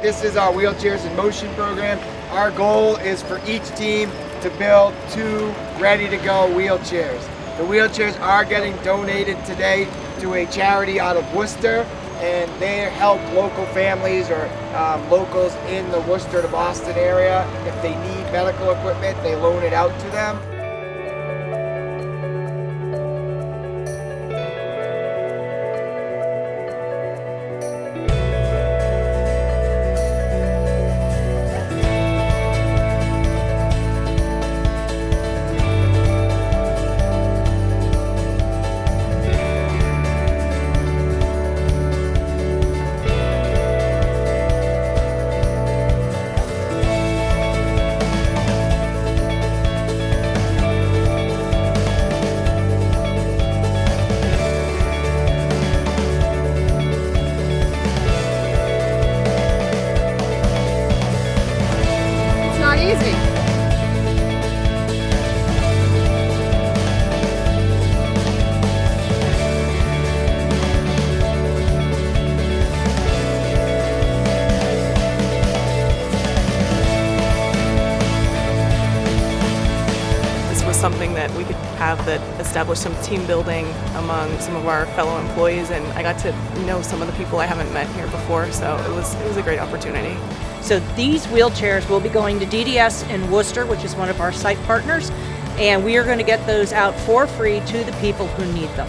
This is our Wheelchairs in Motion program. Our goal is for each team to build 2 ready-to-go wheelchairs. The wheelchairs are getting donated today to a charity out of Worcester, and they help local families or locals in the Worcester to Boston area. If they need medical equipment, they loan it out to them. Easy. This was something that we could have that established some team building among some of our fellow employees, and I got to know some of the people I haven't met here before, so it was a great opportunity. So these wheelchairs will be going to DDS in Worcester, which is one of our site partners, and we are going to get those out for free to the people who need them.